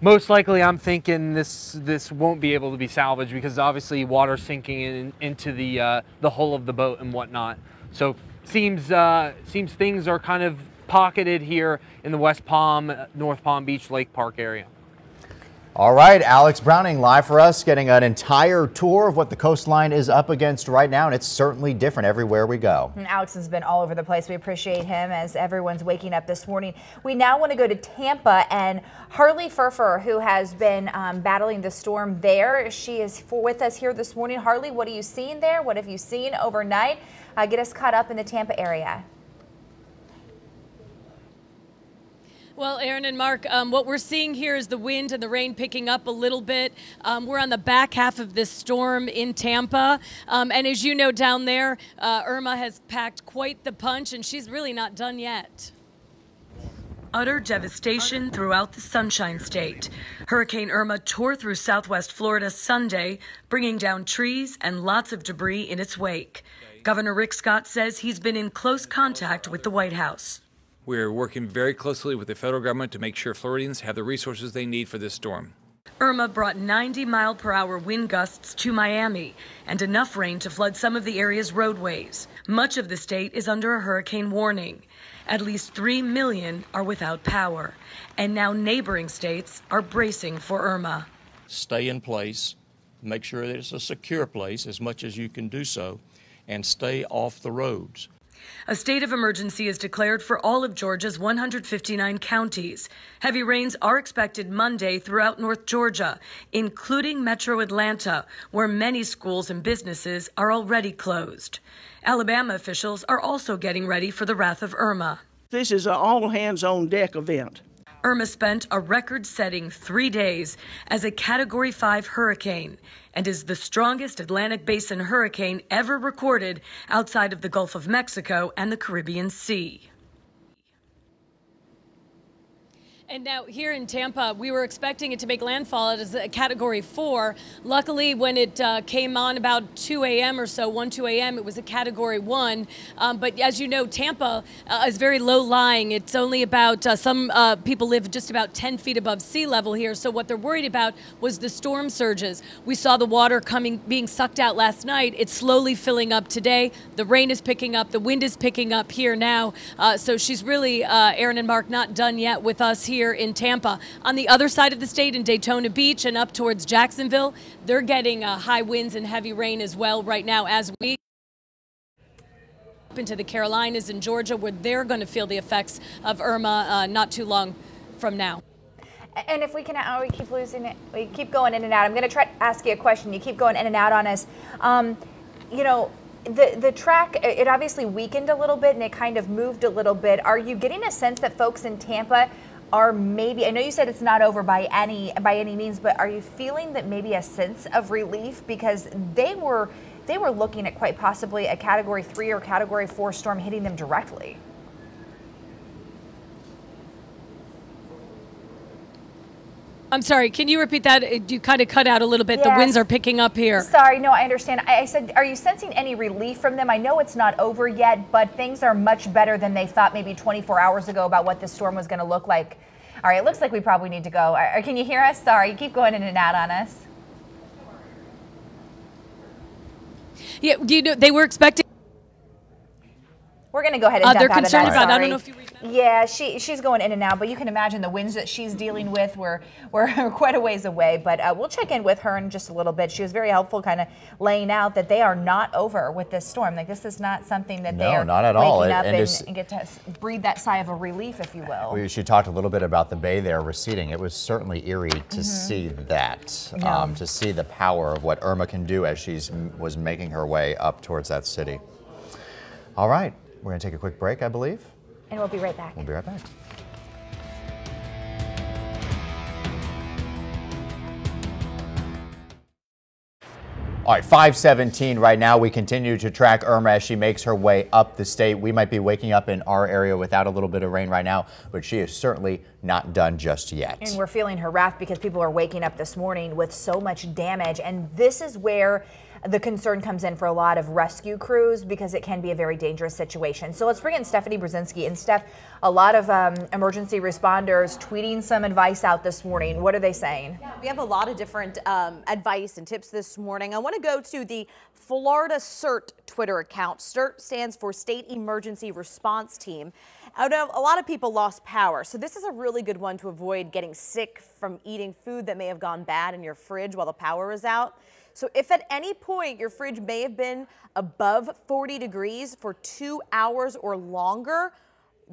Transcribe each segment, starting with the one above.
Most likely, I'm thinking this won't be able to be salvaged because obviously water sinking into the hull of the boat and whatnot. So seems things are kind of pocketed here in the West Palm, North Palm Beach Lake Park area. All right, Alex Browning live for us, getting an entire tour of what the coastline is up against right now, and it's certainly different everywhere we go. And Alex has been all over the place. We appreciate him as everyone's waking up this morning. We now want to go to Tampa and Harley Furfer, who has been battling the storm there. She is with us here this morning. Harley, what are you seeing there? What have you seen overnight? Get us caught up in the Tampa area. Well, Aaron and Mark, what we're seeing here is the wind and the rain picking up a little bit. We're on the back half of this storm in Tampa. And as you know, down there, Irma has packed quite the punch, and she's really not done yet. Utter devastation throughout the Sunshine State. Hurricane Irma tore through southwest Florida Sunday, bringing down trees and lots of debris in its wake. Governor Rick Scott says he's been in close contact with the White House. We're working very closely with the federal government to make sure Floridians have the resources they need for this storm. Irma brought 90-mile-per-hour wind gusts to Miami and enough rain to flood some of the area's roadways. Much of the state is under a hurricane warning. At least 3 million are without power. And now neighboring states are bracing for Irma. Stay in place, make sure that it's a secure place as much as you can do so, and stay off the roads. A state of emergency is declared for all of Georgia's 159 counties. Heavy rains are expected Monday throughout North Georgia, including metro Atlanta, where many schools and businesses are already closed. Alabama officials are also getting ready for the wrath of Irma. This is an all-hands-on-deck event. Irma spent a record-setting 3 days as a Category 5 hurricane and is the strongest Atlantic Basin hurricane ever recorded outside of the Gulf of Mexico and the Caribbean Sea. And now here in Tampa, we were expecting it to make landfall as a Category 4. Luckily, when it came on about 2 a.m. or so, 2 a.m., it was a Category 1. But as you know, Tampa is very low-lying. It's only about, some people live just about 10 feet above sea level here. So what they're worried about was the storm surges. We saw the water being sucked out last night. It's slowly filling up today. The rain is picking up. The wind is picking up here now. So she's really, Aaron and Mark, not done yet with us here in Tampa. On the other side of the state in Daytona Beach and up towards Jacksonville, they're getting high winds and heavy rain as well right now as we into the Carolinas and Georgia, where they're going to feel the effects of Irma not too long from now. And if we can, we keep losing it. We keep going in and out. I'm going to try to ask you a question. You keep going in and out on us. You know, the track, it obviously weakened a little bit and it kind of moved a little bit. Are you getting a sense that folks in Tampa are maybe, I know you said it's not over by any means, but are you feeling that maybe a sense of relief, because they were looking at quite possibly a Category 3 or Category 4 storm hitting them directly? I'm sorry, can you repeat that? You kind of cut out a little bit. Yes. The winds are picking up here. Sorry, no, I understand. I said, are you sensing any relief from them? I know it's not over yet, but things are much better than they thought maybe 24 hours ago about what this storm was going to look like. All right, it looks like we probably need to go. Can you hear us? Sorry, you keep going in and out on us. Yeah, you know, they were expecting. We're going to go ahead and they're jump out concerned of that. about. I don't know if you. Yeah, she's going in and out, but you can imagine the winds that she's dealing with. We're quite a ways away, but we'll check in with her in just a little bit. She was very helpful, kind of laying out that they are not over with this storm. Like, this is not something that they are not at all. Waking up and get to breathe that sigh of a relief, if you will. She talked a little bit about the bay there receding. It was certainly eerie to see that, to see the power of what Irma can do as she was making her way up towards that city. All right, we're going to take a quick break, I believe. And we'll be right back. We'll be right back. All right, 5:17 right now. We continue to track Irma as she makes her way up the state. We might be waking up in our area without a little bit of rain right now, but she is certainly not done just yet. And we're feeling her wrath because people are waking up this morning with so much damage. And this is where the concern comes in for a lot of rescue crews because it can be a very dangerous situation. So let's bring in Stephanie Brzezinski. And Steph, a lot of emergency responders tweeting some advice out this morning. What are they saying? We have a lot of different advice and tips this morning. I want to go to the Florida CERT Twitter account. CERT stands for State Emergency Response Team. I know a lot of people lost power, so this is a really good one to avoid getting sick from eating food that may have gone bad in your fridge while the power is out. So if at any point your fridge may have been above 40 degrees for 2 hours or longer,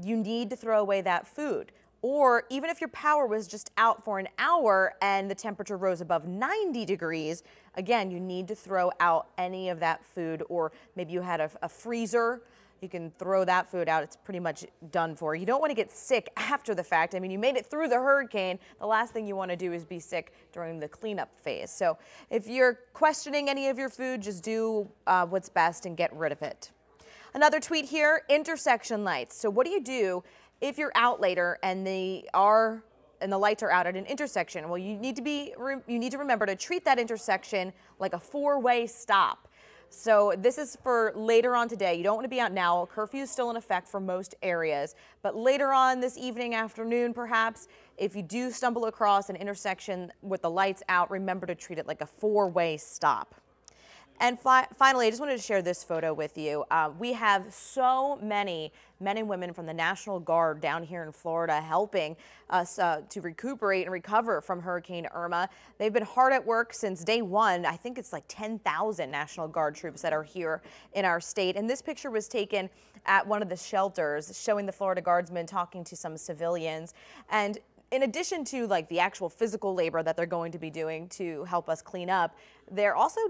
you need to throw away that food. Or even if your power was just out for an hour and the temperature rose above 90 degrees, again, you need to throw out any of that food. Or maybe you had a freezer, you can throw that food out. It's pretty much done for. You don't want to get sick after the fact. I mean, you made it through the hurricane. The last thing you want to do is be sick during the cleanup phase. So if you're questioning any of your food, just do what's best and get rid of it. Another tweet here, intersection lights. So what do you do if you're out later and the lights are out at an intersection? Well, you need to remember to treat that intersection like a four-way stop. So this is for later on today. You don't want to be out now. Curfew is still in effect for most areas. But later on this evening, afternoon, perhaps, if you do stumble across an intersection with the lights out, remember to treat it like a four-way stop. And finally, I just wanted to share this photo with you. We have so many men and women from the National Guard down here in Florida helping us to recuperate and recover from Hurricane Irma. They've been hard at work since day one. I think it's like 10,000 National Guard troops that are here in our state. And this picture was taken at one of the shelters, showing the Florida Guardsmen talking to some civilians. And in addition to like the actual physical labor that they're going to be doing to help us clean up, they're also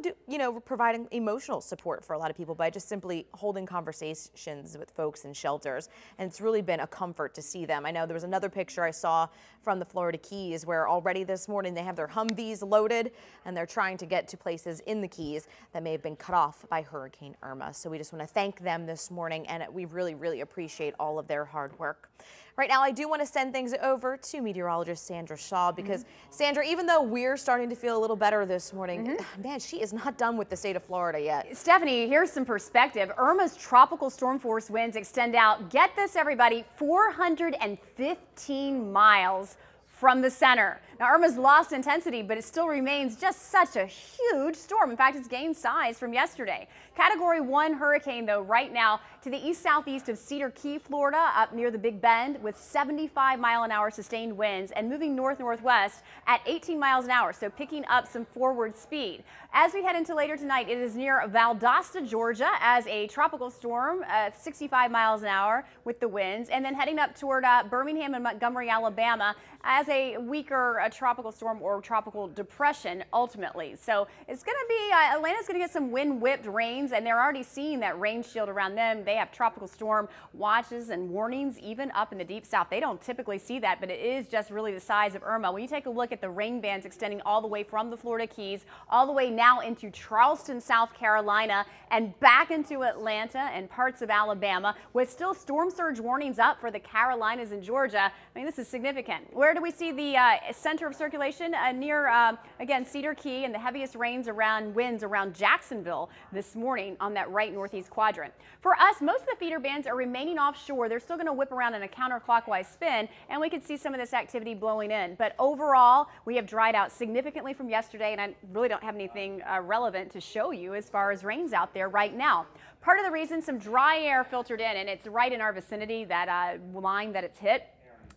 providing emotional support for a lot of people by just simply holding conversations with folks in shelters. And it's really been a comfort to see them. I know there was another picture I saw from the Florida Keys where already this morning they have their Humvees loaded and they're trying to get to places in the Keys that may have been cut off by Hurricane Irma. So we just want to thank them this morning, and we really, really appreciate all of their hard work. Right now, I do want to send things over to meteorologist Sandra Shaw because, Sandra, even though we're starting to feel a little better this morning, man, she is not done with the state of Florida yet. Stephanie, here's some perspective. Irma's tropical storm force winds extend out, get this, everybody, 415 miles from the center. Now, Irma's lost intensity, but it still remains just such a huge storm. In fact, it's gained size from yesterday. Category 1 hurricane, though, right now to the east-southeast of Cedar Key, Florida, up near the Big Bend with 75-mile-an-hour sustained winds and moving north-northwest at 18 miles an hour, so picking up some forward speed. As we head into later tonight, it is near Valdosta, Georgia, as a tropical storm, 65 miles an hour with the winds, and then heading up toward Birmingham and Montgomery, Alabama, as a weaker tropical storm or tropical depression ultimately. So it's going to be, Atlanta's going to get some wind-whipped rains, and they're already seeing that rain shield around them. They have tropical storm watches and warnings even up in the deep south. They don't typically see that, but it is just really the size of Irma. When you take a look at the rain bands extending all the way from the Florida Keys, all the way now into Charleston, South Carolina, and back into Atlanta and parts of Alabama, with still storm surge warnings up for the Carolinas and Georgia. I mean, this is significant. Where do we see the center of circulation? Near, again, Cedar Key, and the heaviest winds around Jacksonville this morning on that right northeast quadrant. For us, most of the feeder bands are remaining offshore. They're still going to whip around in a counterclockwise spin, and we could see some of this activity blowing in. But overall, we have dried out significantly from yesterday, and I really don't have anything relevant to show you as far as rains out there right now. Part of the reason, some dry air filtered in, and it's right in our vicinity, that line that it's hit.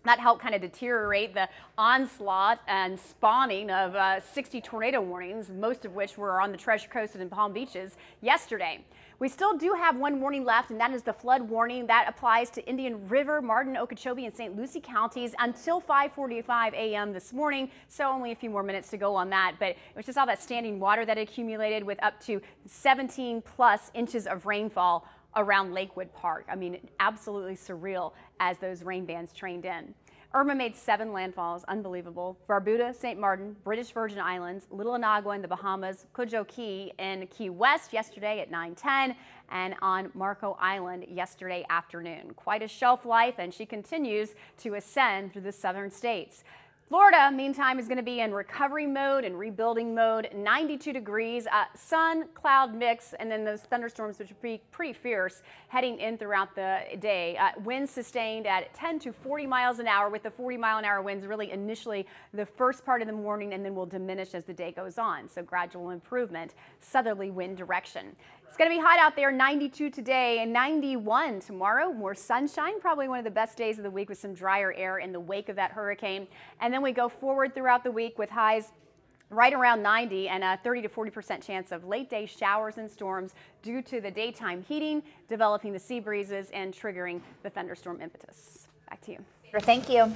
That helped kind of deteriorate the onslaught and spawning of 60 tornado warnings, most of which were on the Treasure Coast and in Palm Beaches yesterday. We still do have one warning left, and that is the flood warning. That applies to Indian River, Martin, Okeechobee, and St. Lucie counties until 5:45 a.m. this morning, so only a few more minutes to go on that. But it was just all that standing water that accumulated with up to 17+ inches of rainfall around Lakewood Park. I mean, absolutely surreal as those rain bands trained in. Irma made 7 landfalls, unbelievable. Barbuda, St. Martin, British Virgin Islands, Little Anagua in the Bahamas, Cudjoe Key in Key West yesterday at 9:10, and on Marco Island yesterday afternoon. Quite a shelf life, and she continues to ascend through the southern states. Florida, meantime, is going to be in recovery mode and rebuilding mode. 92 degrees, sun, cloud mix, and then those thunderstorms, which will be pretty fierce, heading in throughout the day. Winds sustained at 10 to 40 miles an hour, with the 40-mile-an-hour winds really initially the first part of the morning, and then will diminish as the day goes on. So gradual improvement, southerly wind direction. It's going to be hot out there, 92 today and 91 tomorrow. More sunshine, probably one of the best days of the week with some drier air in the wake of that hurricane. And then we go forward throughout the week with highs right around 90 and a 30 to 40% chance of late day showers and storms due to the daytime heating, developing the sea breezes and triggering the thunderstorm impetus. Back to you. Thank you.